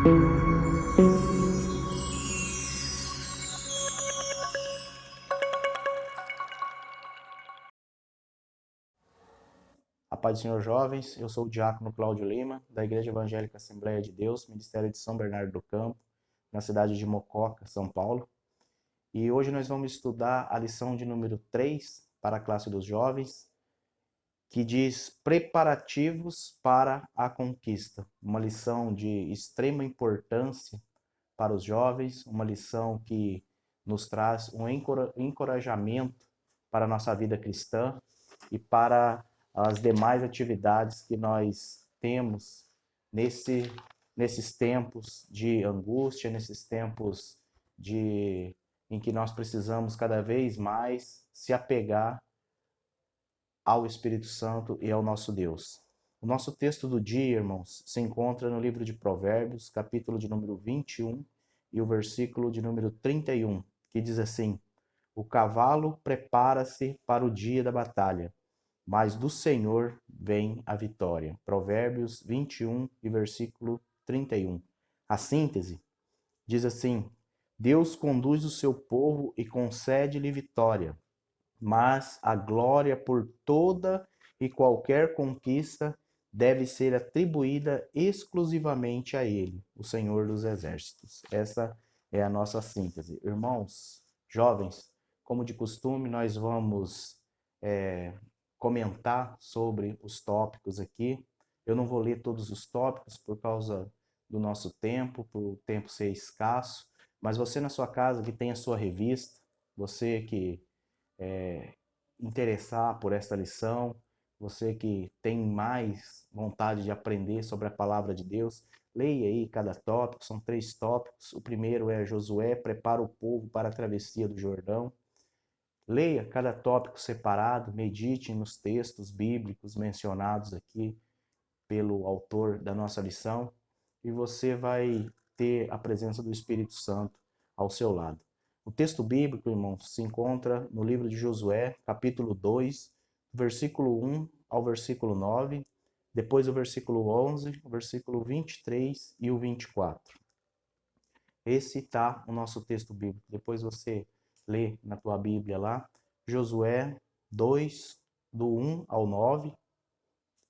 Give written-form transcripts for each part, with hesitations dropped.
A paz do Senhor, jovens, eu sou o diácono Cláudio Lima, da Igreja Evangélica Assembleia de Deus, Ministério de São Bernardo do Campo, na cidade de Mococa, São Paulo. E hoje nós vamos estudar a lição de número 3 para a classe dos jovens, que diz preparativos para a conquista. Uma lição de extrema importância para os jovens, uma lição que nos traz um encorajamento para a nossa vida cristã e para as demais atividades que nós temos nesses tempos de angústia, nesses tempos em que nós precisamos cada vez mais se apegar ao Espírito Santo e ao nosso Deus. O nosso texto do dia, irmãos, se encontra no livro de Provérbios, capítulo de número 21 e o versículo de número 31, que diz assim: O cavalo prepara-se para o dia da batalha, mas do Senhor vem a vitória. Provérbios 21 e versículo 31. A síntese diz assim: Deus conduz o seu povo e concede-lhe vitória, mas a glória por toda e qualquer conquista deve ser atribuída exclusivamente a Ele, o Senhor dos Exércitos. Essa é a nossa síntese. Irmãos, jovens, como de costume, nós vamos comentar sobre os tópicos aqui. Eu não vou ler todos os tópicos por causa do nosso tempo, por o tempo ser escasso, mas você na sua casa que tem a sua revista, você que interessar por esta lição, você que tem mais vontade de aprender sobre a palavra de Deus, leia aí cada tópico, são 3 tópicos. O primeiro é Josué prepara o povo para a travessia do Jordão. Leia cada tópico separado, medite nos textos bíblicos mencionados aqui pelo autor da nossa lição e você vai ter a presença do Espírito Santo ao seu lado. O texto bíblico, irmãos, se encontra no livro de Josué, capítulo 2, versículo 1 ao versículo 9, depois o versículo 11, o versículo 23 e o 24. Esse está o nosso texto bíblico. Depois você lê na tua Bíblia lá, Josué 2, do 1 ao 9,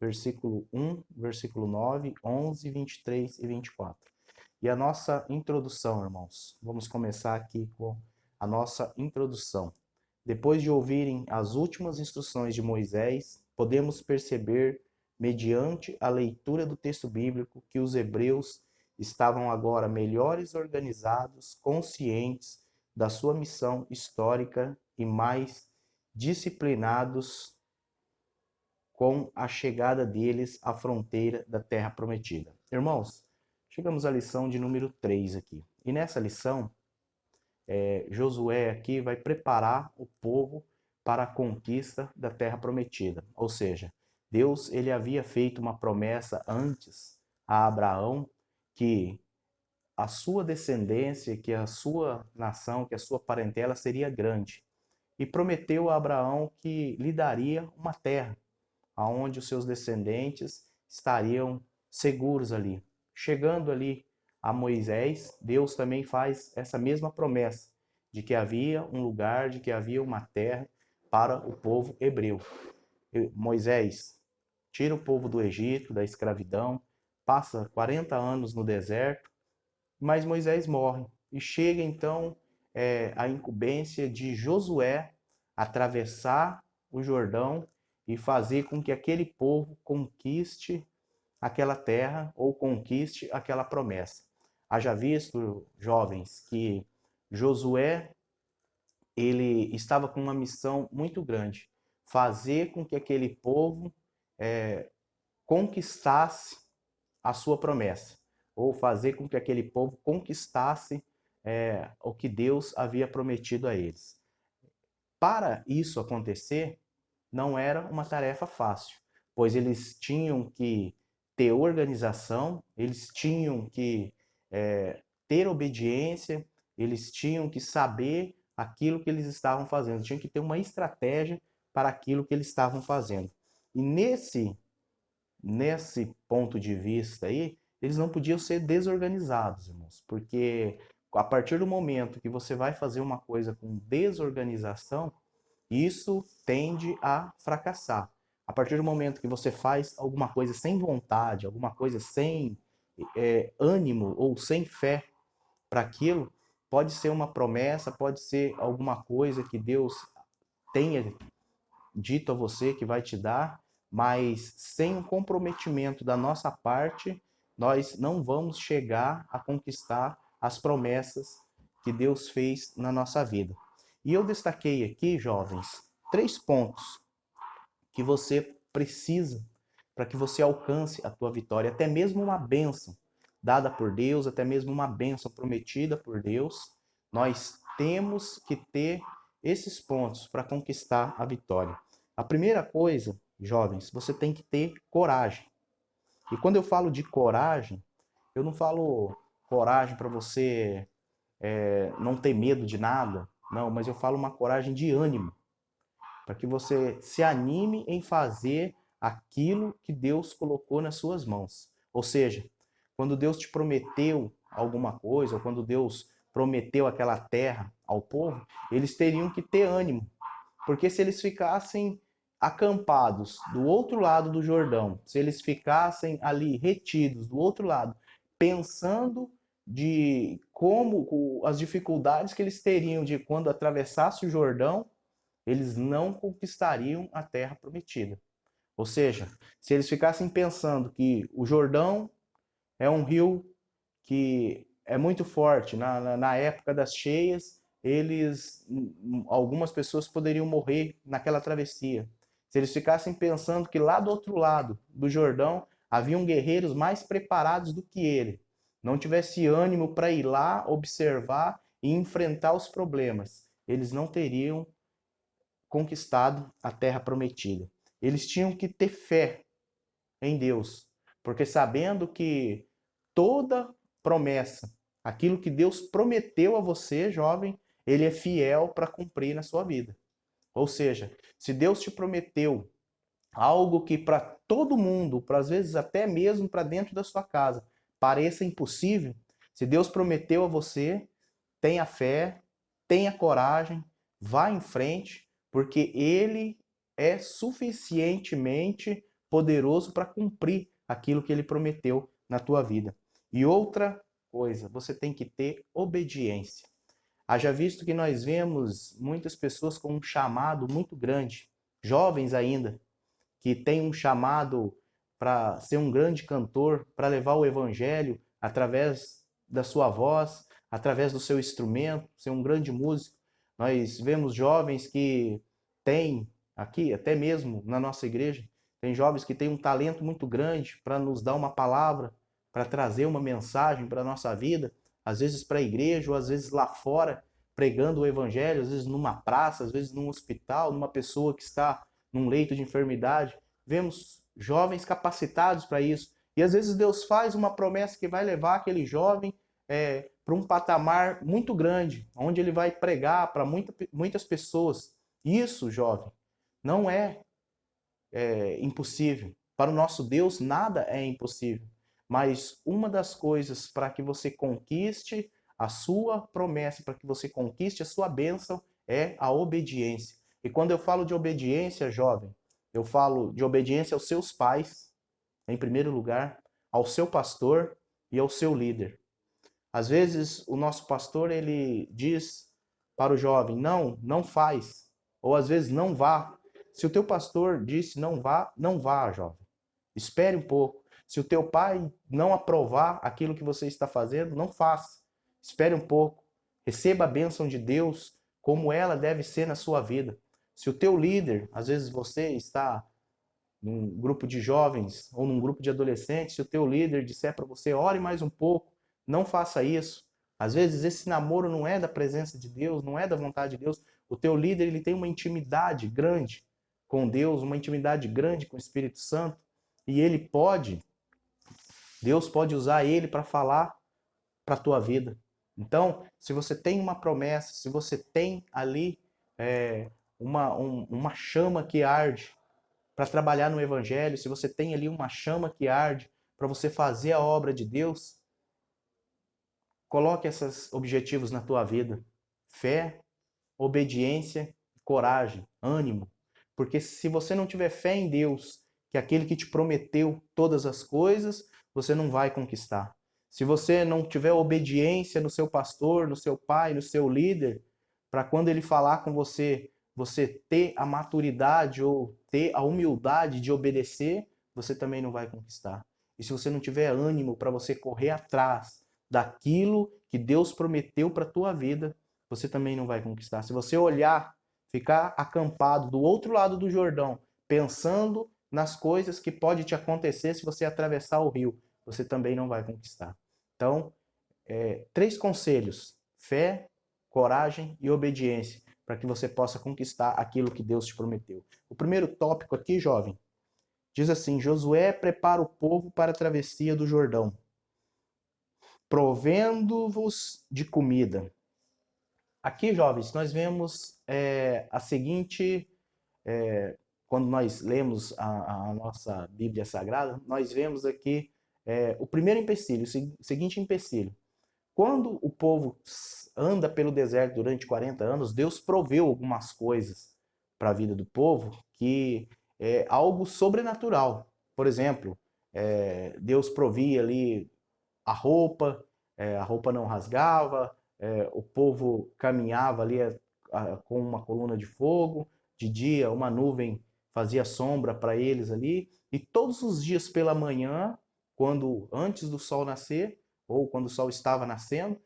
versículo 1, versículo 9, 11, 23 e 24. E a nossa introdução, irmãos. Vamos começar aqui com a nossa introdução. Depois de ouvirem as últimas instruções de Moisés, podemos perceber, mediante a leitura do texto bíblico, que os hebreus estavam agora melhores organizados, conscientes da sua missão histórica e mais disciplinados com a chegada deles à fronteira da Terra Prometida. Irmãos, chegamos à lição de número 3 aqui. E nessa lição, Josué aqui vai preparar o povo para a conquista da Terra Prometida. Ou seja, Deus ele havia feito uma promessa antes a Abraão que a sua descendência, que a sua nação, que a sua parentela seria grande. E prometeu a Abraão que lhe daria uma terra, aonde os seus descendentes estariam seguros ali. Chegando ali a Moisés, Deus também faz essa mesma promessa, de que havia um lugar, de que havia uma terra para o povo hebreu. Moisés tira o povo do Egito, da escravidão, passa 40 anos no deserto, mas Moisés morre. E chega então a incumbência de Josué atravessar o Jordão e fazer com que aquele povo conquiste aquela terra ou conquiste aquela promessa. Haja visto, jovens, que Josué ele estava com uma missão muito grande, fazer com que aquele povo conquistasse a sua promessa, ou fazer com que aquele povo conquistasse o que Deus havia prometido a eles. Para isso acontecer, não era uma tarefa fácil, pois eles tinham que ter organização, eles tinham que ter obediência, eles tinham que saber aquilo que eles estavam fazendo, tinham que ter uma estratégia para aquilo que eles estavam fazendo. E nesse ponto de vista aí, eles não podiam ser desorganizados, irmãos, porque a partir do momento que você vai fazer uma coisa com desorganização, isso tende a fracassar. A partir do momento que você faz alguma coisa sem vontade, alguma coisa sem ânimo ou sem fé para aquilo, pode ser uma promessa, pode ser alguma coisa que Deus tenha dito a você que vai te dar, mas sem um comprometimento da nossa parte, nós não vamos chegar a conquistar as promessas que Deus fez na nossa vida. E eu destaquei aqui, jovens, 3 pontos que você precisa para que você alcance a tua vitória, até mesmo uma bênção dada por Deus, até mesmo uma bênção prometida por Deus. Nós temos que ter esses pontos para conquistar a vitória. A primeira coisa, jovens, você tem que ter coragem. E quando eu falo de coragem, eu não falo coragem para você não ter medo de nada, não, mas eu falo uma coragem de ânimo, para que você se anime em fazer aquilo que Deus colocou nas suas mãos. Ou seja, quando Deus te prometeu alguma coisa, ou quando Deus prometeu aquela terra ao povo, eles teriam que ter ânimo, porque se eles ficassem acampados do outro lado do Jordão, se eles ficassem ali retidos do outro lado, pensando de como as dificuldades que eles teriam de quando atravessasse o Jordão, eles não conquistariam a terra prometida. Ou seja, se eles ficassem pensando que o Jordão é um rio que é muito forte, na época das cheias, algumas pessoas poderiam morrer naquela travessia. Se eles ficassem pensando que lá do outro lado do Jordão haviam guerreiros mais preparados do que ele, não tivesse ânimo para ir lá observar e enfrentar os problemas, eles não teriam conquistado a terra prometida. Eles tinham que ter fé em Deus, porque sabendo que toda promessa, aquilo que Deus prometeu a você, jovem, ele é fiel para cumprir na sua vida. Ou seja, se Deus te prometeu algo que para todo mundo, para às vezes até mesmo para dentro da sua casa, pareça impossível, se Deus prometeu a você, tenha fé, tenha coragem, vá em frente, porque ele é suficientemente poderoso para cumprir aquilo que ele prometeu na tua vida. E outra coisa, você tem que ter obediência. Haja visto que nós vemos muitas pessoas com um chamado muito grande, jovens ainda, que têm um chamado para ser um grande cantor, para levar o evangelho através da sua voz, através do seu instrumento, ser um grande músico. Nós vemos jovens que têm, aqui, até mesmo na nossa igreja, tem jovens que têm um talento muito grande para nos dar uma palavra, para trazer uma mensagem para a nossa vida, às vezes para a igreja, ou às vezes lá fora, pregando o evangelho, às vezes numa praça, às vezes num hospital, numa pessoa que está num leito de enfermidade. Vemos jovens capacitados para isso. E às vezes Deus faz uma promessa que vai levar aquele jovem para um patamar muito grande, onde ele vai pregar para muitas pessoas. Isso, jovem, não é impossível. Para o nosso Deus, nada é impossível. Mas uma das coisas para que você conquiste a sua promessa, para que você conquiste a sua bênção, é a obediência. E quando eu falo de obediência, jovem, eu falo de obediência aos seus pais, em primeiro lugar, ao seu pastor e ao seu líder. Às vezes o nosso pastor ele diz para o jovem: não, não faz. Ou às vezes não vá. Se o teu pastor disse não vá, não vá, jovem. Espere um pouco. Se o teu pai não aprovar aquilo que você está fazendo, não faça. Espere um pouco. Receba a bênção de Deus como ela deve ser na sua vida. Se o teu líder, às vezes você está num grupo de jovens ou num grupo de adolescentes, se o teu líder disser para você, ore mais um pouco, não faça isso. Às vezes esse namoro não é da presença de Deus, não é da vontade de Deus. O teu líder ele tem uma intimidade grande com Deus, uma intimidade grande com o Espírito Santo, e Deus pode usar ele para falar para a tua vida. Então, se você tem uma promessa, se você tem ali uma chama que arde para trabalhar no Evangelho, se você tem ali uma chama que arde para você fazer a obra de Deus, coloque esses objetivos na tua vida. Fé, obediência, coragem, ânimo. Porque se você não tiver fé em Deus, que é aquele que te prometeu todas as coisas, você não vai conquistar. Se você não tiver obediência no seu pastor, no seu pai, no seu líder, para quando ele falar com você, você ter a maturidade ou ter a humildade de obedecer, você também não vai conquistar. E se você não tiver ânimo para você correr atrás daquilo que Deus prometeu para a tua vida, você também não vai conquistar. Se você olhar, ficar acampado do outro lado do Jordão, pensando nas coisas que pode te acontecer se você atravessar o rio, você também não vai conquistar. Então, 3 conselhos: fé, coragem e obediência, para que você possa conquistar aquilo que Deus te prometeu. O primeiro tópico aqui, jovem, diz assim: Josué prepara o povo para a travessia do Jordão, provendo-vos de comida. Aqui, jovens, nós vemos a seguinte, quando nós lemos a nossa Bíblia Sagrada, nós vemos aqui o primeiro empecilho, o seguinte empecilho. Quando o povo anda pelo deserto durante 40 anos, Deus proveu algumas coisas para a vida do povo que é algo sobrenatural. Por exemplo, Deus provia ali a roupa não rasgava, o povo caminhava ali com uma coluna de fogo, de dia uma nuvem fazia sombra para eles ali, e todos os dias pela manhã, quando antes do sol nascer, ou quando o sol estava nascendo,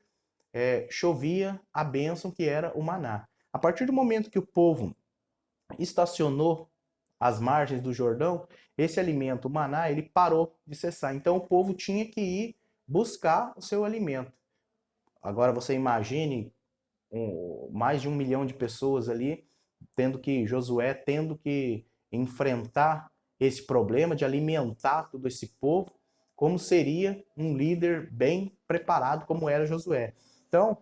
chovia a bênção que era o maná. A partir do momento que o povo estacionou às margens do Jordão, esse alimento, o maná, ele parou de cessar. Então o povo tinha que ir buscar o seu alimento. Agora você imagine mais de 1 milhão de pessoas ali, Josué tendo que enfrentar esse problema de alimentar todo esse povo, como seria um líder bem preparado como era Josué. Então,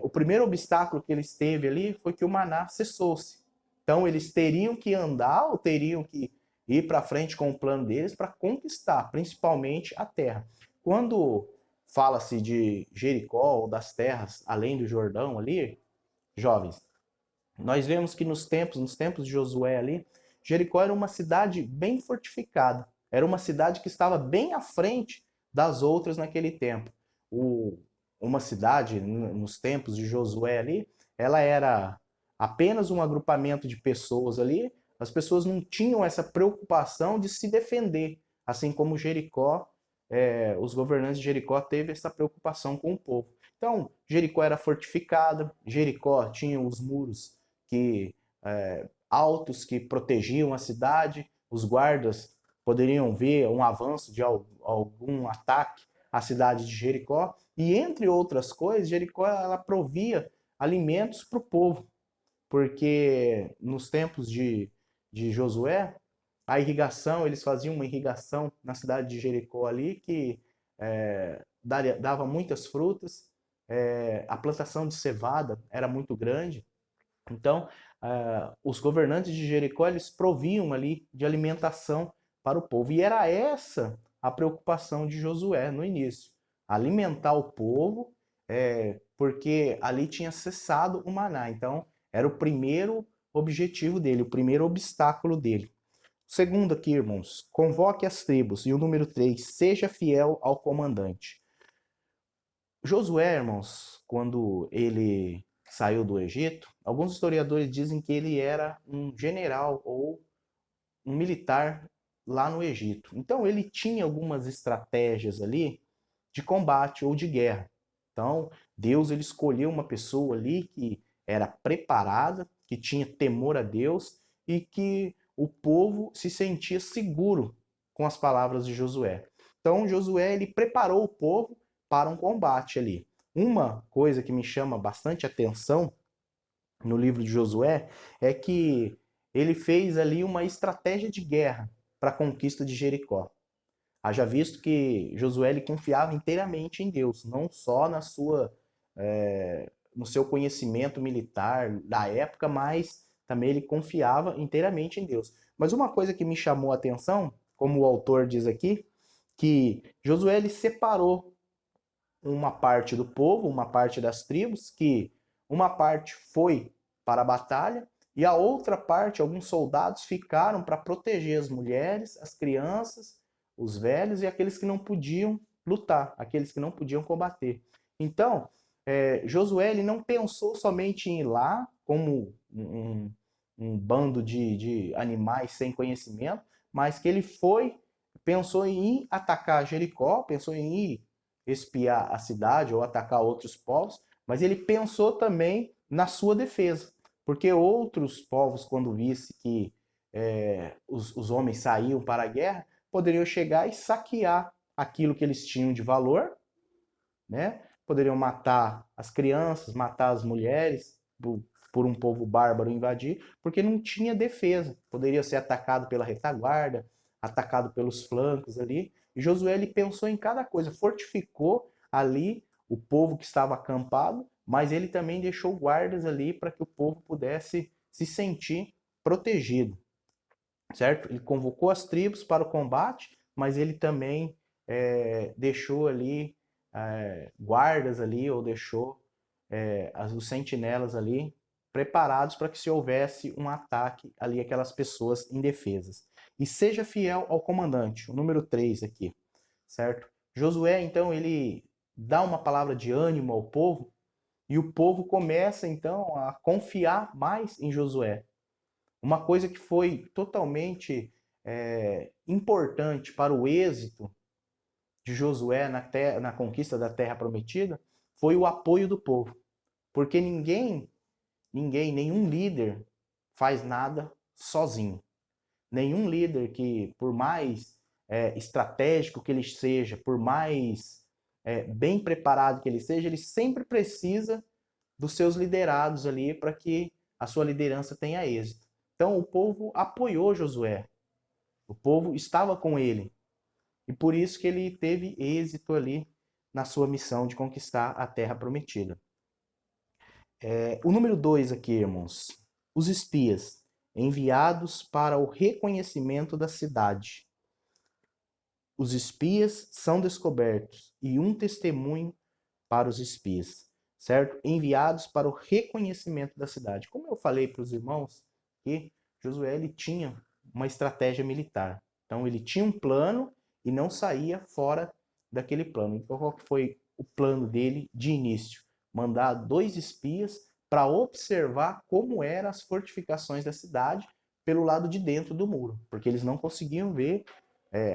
o primeiro obstáculo que eles teve ali foi que o maná cessou-se. Então, eles teriam que andar ou teriam que ir para frente com o plano deles para conquistar, principalmente a terra. Quando fala-se de Jericó ou das terras além do Jordão ali, jovens, nós vemos que nos tempos de Josué ali, Jericó era uma cidade bem fortificada. Era uma cidade que estava bem à frente das outras naquele tempo. Uma cidade, nos tempos de Josué ali, ela era apenas um agrupamento de pessoas ali. As pessoas não tinham essa preocupação de se defender, assim como Jericó, os governantes de Jericó teve essa preocupação com o povo. Então, Jericó era fortificada, Jericó tinha os muros altos que protegiam a cidade, os guardas poderiam ver um avanço de algum ataque à cidade de Jericó, e entre outras coisas, Jericó ela provia alimentos para o povo, porque nos tempos de Josué, a irrigação, eles faziam uma irrigação na cidade de Jericó ali que dava muitas frutas, a plantação de cevada era muito grande, então os governantes de Jericó eles proviam ali de alimentação para o povo, e era essa a preocupação de Josué no início, alimentar o povo, porque ali tinha cessado o maná, então era o primeiro objetivo dele, o primeiro obstáculo dele. O segundo aqui, irmãos, convoque as tribos. E o número 3, seja fiel ao comandante. Josué, irmãos, quando ele saiu do Egito, alguns historiadores dizem que ele era um general ou um militar lá no Egito. Então ele tinha algumas estratégias ali de combate ou de guerra. Então Deus ele escolheu uma pessoa ali que era preparada, que tinha temor a Deus e que o povo se sentia seguro com as palavras de Josué. Então Josué ele preparou o povo para um combate ali. Uma coisa que me chama bastante atenção no livro de Josué é que ele fez ali uma estratégia de guerra para a conquista de Jericó. Haja visto que Josué ele confiava inteiramente em Deus, não só no seu conhecimento militar da época, mas também ele confiava inteiramente em Deus. Mas uma coisa que me chamou a atenção, como o autor diz aqui, que Josué ele separou uma parte do povo, uma parte das tribos, que uma parte foi para a batalha e a outra parte, alguns soldados ficaram para proteger as mulheres, as crianças, os velhos e aqueles que não podiam lutar, aqueles que não podiam combater. Então, Josué ele não pensou somente em ir lá como um bando de animais sem conhecimento, mas que ele pensou em ir atacar Jericó, pensou em ir espiar a cidade ou atacar outros povos, mas ele pensou também na sua defesa, porque outros povos, quando vissem que os homens saíam para a guerra, poderiam chegar e saquear aquilo que eles tinham de valor, né? Poderiam matar as crianças, matar as mulheres, por um povo bárbaro invadir, porque não tinha defesa. Poderia ser atacado pela retaguarda, atacado pelos flancos ali. E Josué ele pensou em cada coisa, fortificou ali o povo que estava acampado, mas ele também deixou guardas ali para que o povo pudesse se sentir protegido, certo? Ele convocou as tribos para o combate, mas ele também deixou ali guardas ali, ou deixou os sentinelas ali preparados para que se houvesse um ataque ali aquelas pessoas indefesas. E seja fiel ao comandante, o número 3 aqui, certo? Josué, então, ele dá uma palavra de ânimo ao povo e o povo começa, então, a confiar mais em Josué. Uma coisa que foi totalmente importante para o êxito de Josué na conquista da Terra Prometida foi o apoio do povo. Porque nenhum líder faz nada sozinho. Nenhum líder que, por mais estratégico que ele seja, por mais bem preparado que ele seja, ele sempre precisa dos seus liderados ali para que a sua liderança tenha êxito. Então o povo apoiou Josué, o povo estava com ele, e por isso que ele teve êxito ali na sua missão de conquistar a Terra Prometida. O número 2 aqui, irmãos, os espias enviados para o reconhecimento da cidade. Os espias são descobertos e um testemunho para os espias, certo? Enviados para o reconhecimento da cidade. Como eu falei para os irmãos, que Josué ele tinha uma estratégia militar. Então ele tinha um plano e não saía fora daquele plano. Então qual foi o plano dele de início? Mandar 2 espias para observar como eram as fortificações da cidade pelo lado de dentro do muro, porque eles não conseguiam ver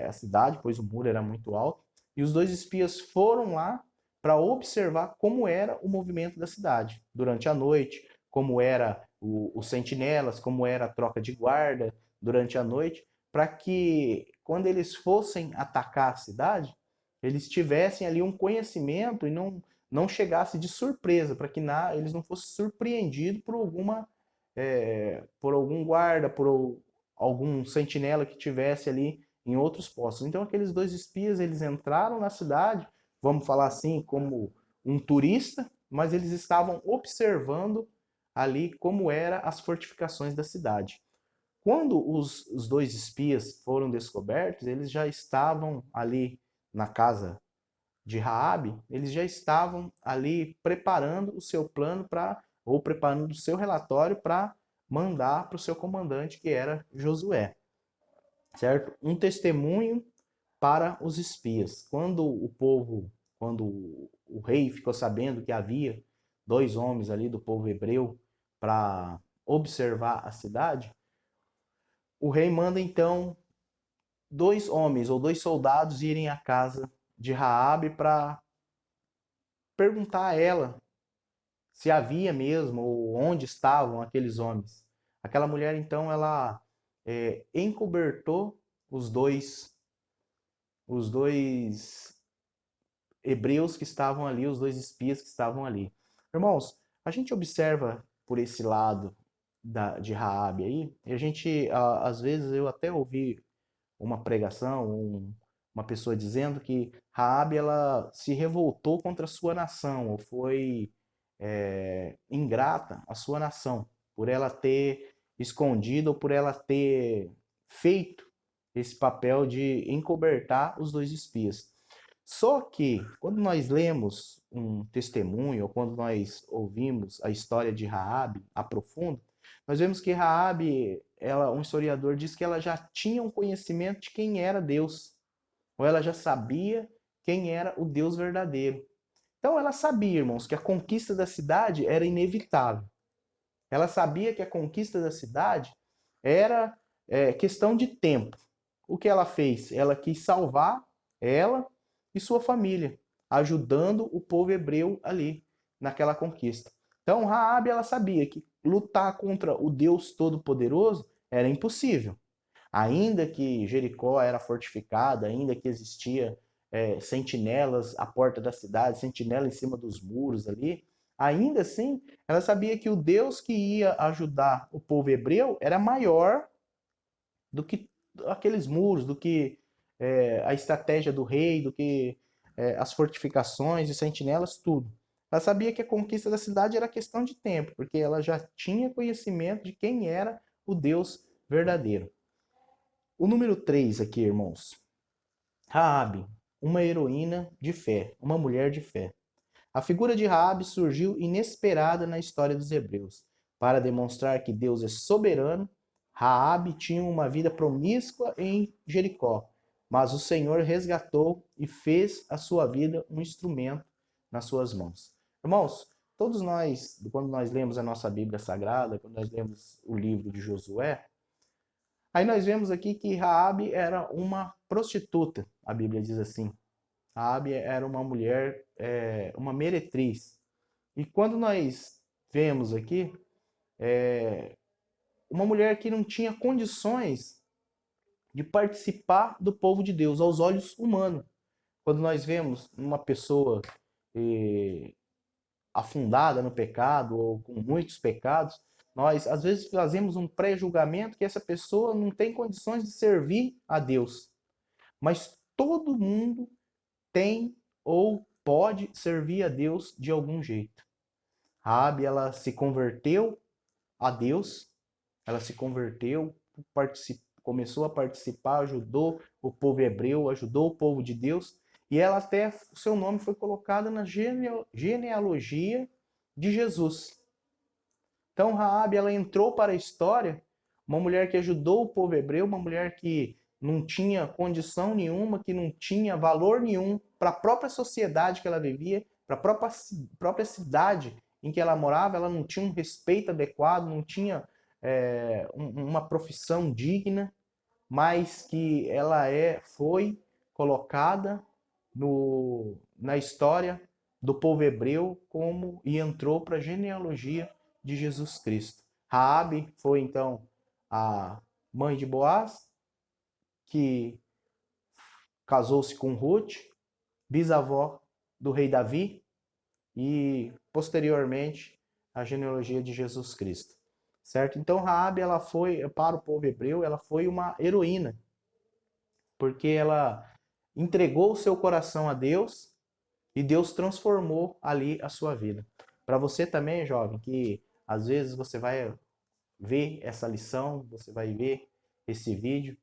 a cidade, pois o muro era muito alto. E os 2 espias foram lá para observar como era o movimento da cidade durante a noite, como era os sentinelas, como era a troca de guarda durante a noite, para que quando eles fossem atacar a cidade, eles tivessem ali um conhecimento e não chegasse de surpresa, para que eles não fossem surpreendidos por algum guarda, por algum sentinela que tivesse ali em outros postos. Então aqueles 2 espias, eles entraram na cidade, vamos falar assim, como um turista, mas eles estavam observando ali como eram as fortificações da cidade. Quando os 2 espias foram descobertos, eles já estavam ali na casa de Raabe, eles já estavam ali preparando o seu plano ou preparando o seu relatório para mandar para o seu comandante, que era Josué, certo? Um testemunho para os espias. Quando o rei ficou sabendo que havia 2 homens ali do povo hebreu para observar a cidade, o rei manda então 2 homens ou 2 soldados irem à casa de Raabe para perguntar a ela se havia mesmo ou onde estavam aqueles homens. Aquela mulher então ela encobertou os dois hebreus que estavam ali, os 2 espias que estavam ali. Irmãos, a gente observa por esse lado de Raabe aí, e a gente, às vezes, eu até ouvi uma pregação, uma pessoa dizendo que Raabe ela se revoltou contra a sua nação, ou foi ingrata à sua nação, por ela ter escondido ou por ela ter feito esse papel de encobertar os dois espias. Só que, quando nós lemos um testemunho, ou quando nós ouvimos a história de Raabe a profundo, nós vemos que Raabe, um historiador diz que ela já tinha um conhecimento de quem era Deus, ou ela já sabia quem era o Deus verdadeiro. Então ela sabia, irmãos, que a conquista da cidade era inevitável. Ela sabia que a conquista da cidade era questão de tempo. O que ela fez? Ela quis salvar ela e sua família, ajudando o povo hebreu ali naquela conquista. Então Raabe, ela sabia que lutar contra o Deus Todo-Poderoso era impossível. Ainda que Jericó era fortificada, ainda que existia sentinelas à porta da cidade, sentinela em cima dos muros ali, ainda assim, ela sabia que o Deus que ia ajudar o povo hebreu era maior do que aqueles muros, do que a estratégia do rei, do que as fortificações e sentinelas, tudo. Ela sabia que a conquista da cidade era questão de tempo, porque ela já tinha conhecimento de quem era o Deus verdadeiro. O número 3 aqui, irmãos. Raabe, uma heroína de fé, uma mulher de fé. A figura de Raabe surgiu inesperada na história dos hebreus. Para demonstrar que Deus é soberano, Raabe tinha uma vida promíscua em Jericó, mas o Senhor resgatou e fez a sua vida um instrumento nas suas mãos. Irmãos, todos nós, quando nós lemos a nossa Bíblia Sagrada, quando nós lemos o livro de Josué, aí nós vemos aqui que Raabe era uma prostituta, a Bíblia diz assim. Raabe era uma mulher, uma meretriz. E quando nós vemos aqui, uma mulher que não tinha condições de participar do povo de Deus aos olhos humanos. Quando nós vemos uma pessoa afundada no pecado ou com muitos pecados, nós às vezes fazemos um pré-julgamento que essa pessoa não tem condições de servir a Deus. Mas todo mundo tem ou pode servir a Deus de algum jeito. Raabe, ela se converteu a Deus, ela se converteu, começou a participar, ajudou o povo hebreu, ajudou o povo de Deus, e ela até, o seu nome foi colocado na genealogia de Jesus. Então Raabe, ela entrou para a história, uma mulher que ajudou o povo hebreu, uma mulher que não tinha condição nenhuma, que não tinha valor nenhum para a própria sociedade que ela vivia, para a própria cidade em que ela morava, ela não tinha um respeito adequado, não tinha uma profissão digna, mas que ela foi colocada na história do povo hebreu como e entrou para a genealogia de Jesus Cristo. Raabe foi então a mãe de Boaz, que casou-se com Ruth, bisavó do rei Davi, e posteriormente a genealogia de Jesus Cristo. Certo? Então Raabe, ela foi para o povo hebreu, ela foi uma heroína, porque ela entregou o seu coração a Deus e Deus transformou ali a sua vida. Para você também, jovem, que às vezes você vai ver essa lição, você vai ver esse vídeo,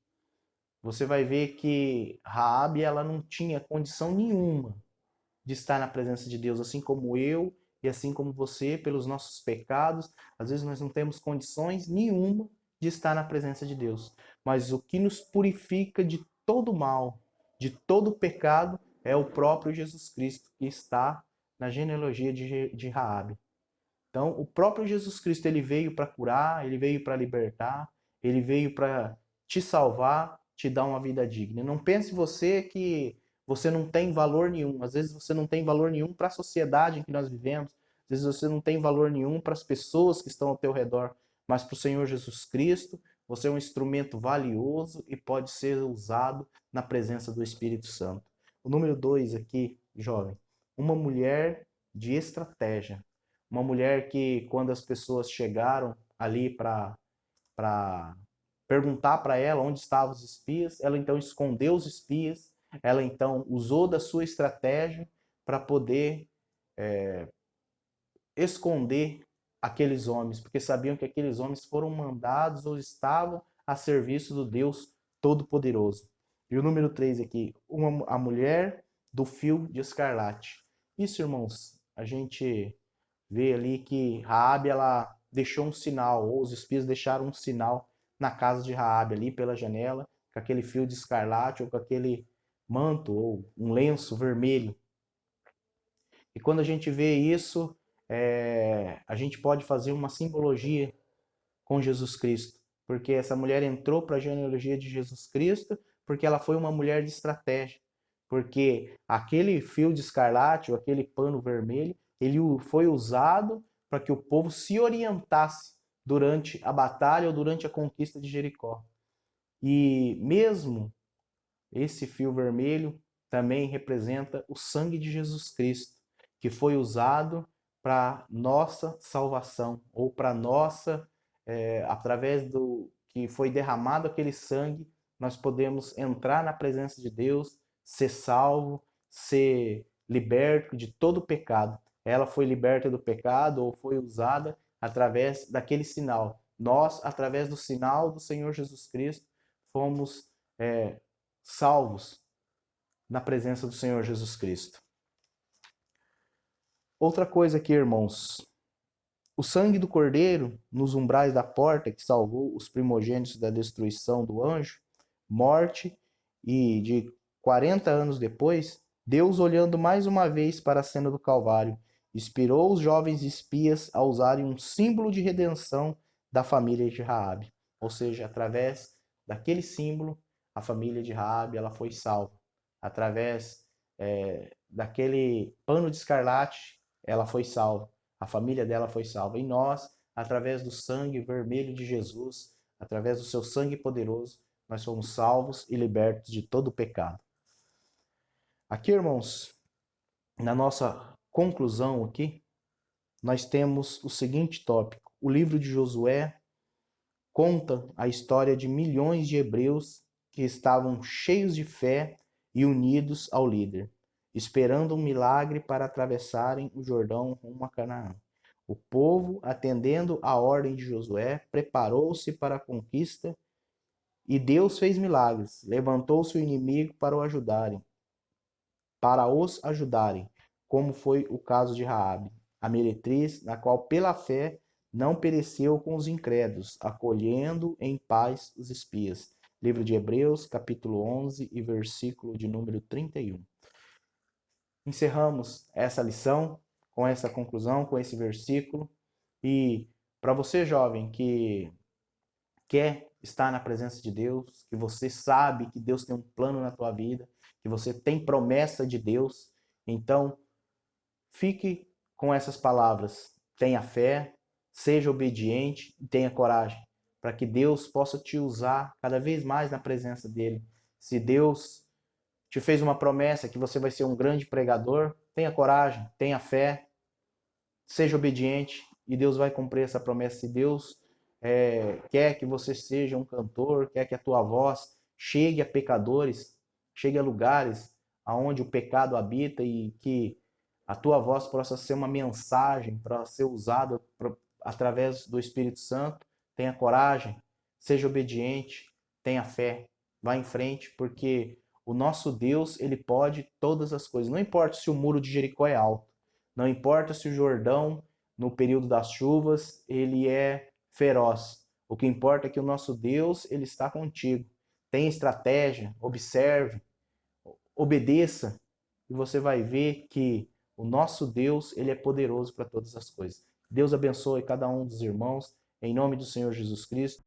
você vai ver que Raabe, ela não tinha condição nenhuma de estar na presença de Deus, assim como eu e assim como você, pelos nossos pecados, às vezes nós não temos condições nenhuma de estar na presença de Deus. Mas o que nos purifica de todo mal, de todo pecado, é o próprio Jesus Cristo que está na genealogia de Raabe. Então, o próprio Jesus Cristo, ele veio para curar, ele veio para libertar, ele veio para te salvar, te dar uma vida digna. Não pense você que você não tem valor nenhum. Às vezes você não tem valor nenhum para a sociedade em que nós vivemos. Às vezes você não tem valor nenhum para as pessoas que estão ao teu redor. Mas para o Senhor Jesus Cristo, você é um instrumento valioso e pode ser usado na presença do Espírito Santo. O número 2 aqui, jovem. Uma mulher de estratégia. Uma mulher que, quando as pessoas chegaram ali para perguntar para ela onde estavam os espias, ela então escondeu os espias, ela então usou da sua estratégia para poder esconder aqueles homens, porque sabiam que aqueles homens foram mandados ou estavam a serviço do Deus Todo-Poderoso. E o número 3 aqui, a mulher do fio de escarlate. Isso, irmãos, a gente vê ali que Raabe, ela deixou um sinal, ou os espias deixaram um sinal na casa de Raabe ali pela janela, com aquele fio de escarlate ou com aquele manto ou um lenço vermelho. E quando a gente vê isso, a gente pode fazer uma simbologia com Jesus Cristo, porque essa mulher entrou para a genealogia de Jesus Cristo porque ela foi uma mulher de estratégia, porque aquele fio de escarlate ou aquele pano vermelho, ele foi usado para que o povo se orientasse durante a batalha ou durante a conquista de Jericó. E mesmo esse fio vermelho também representa o sangue de Jesus Cristo, que foi usado para nossa salvação, ou para nossa, através do que foi derramado aquele sangue, nós podemos entrar na presença de Deus, ser salvo, ser liberto de todo pecado. Ela foi liberta do pecado ou foi usada através daquele sinal. Nós, através do sinal do Senhor Jesus Cristo, fomos salvos na presença do Senhor Jesus Cristo. Outra coisa aqui, irmãos, o sangue do Cordeiro nos umbrais da porta que salvou os primogênitos da destruição do anjo, morte, e de 40 anos depois, Deus, olhando mais uma vez para a cena do Calvário, inspirou os jovens espias a usarem um símbolo de redenção da família de Raabe. Ou seja, através daquele símbolo, a família de Raabe ela foi salva. Através daquele pano de escarlate, ela foi salva. A família dela foi salva. E nós, através do sangue vermelho de Jesus, através do seu sangue poderoso, nós fomos salvos e libertos de todo o pecado. Aqui, irmãos, na nossa conclusão aqui, nós temos o seguinte tópico. O livro de Josué conta a história de milhões de hebreus que estavam cheios de fé e unidos ao líder, esperando um milagre para atravessarem o Jordão rumo a Canaã. O povo, atendendo à ordem de Josué, preparou-se para a conquista e Deus fez milagres. Levantou-se o inimigo para os ajudarem, como foi o caso de Raabe, a meretriz, na qual pela fé não pereceu com os incrédulos, acolhendo em paz os espias. Livro de Hebreus, capítulo 11 e versículo de número 31. Encerramos essa lição com essa conclusão, com esse versículo. E para você, jovem, que quer estar na presença de Deus, que você sabe que Deus tem um plano na tua vida, que você tem promessa de Deus, então fique com essas palavras. Tenha fé, seja obediente e tenha coragem, para que Deus possa te usar cada vez mais na presença dele. Se Deus te fez uma promessa que você vai ser um grande pregador, tenha coragem, tenha fé, seja obediente e Deus vai cumprir essa promessa. Se Deus quer que você seja um cantor, quer que a tua voz chegue a pecadores, chegue a lugares aonde o pecado habita e que a tua voz possa ser uma mensagem para ser usada através do Espírito Santo, tenha coragem, seja obediente, tenha fé, vá em frente, porque o nosso Deus, ele pode todas as coisas. Não importa se o muro de Jericó é alto, não importa se o Jordão, no período das chuvas, ele é feroz. O que importa é que o nosso Deus, ele está contigo. Tenha estratégia, observe, obedeça, e você vai ver que o nosso Deus, ele é poderoso para todas as coisas. Deus abençoe cada um dos irmãos, em nome do Senhor Jesus Cristo.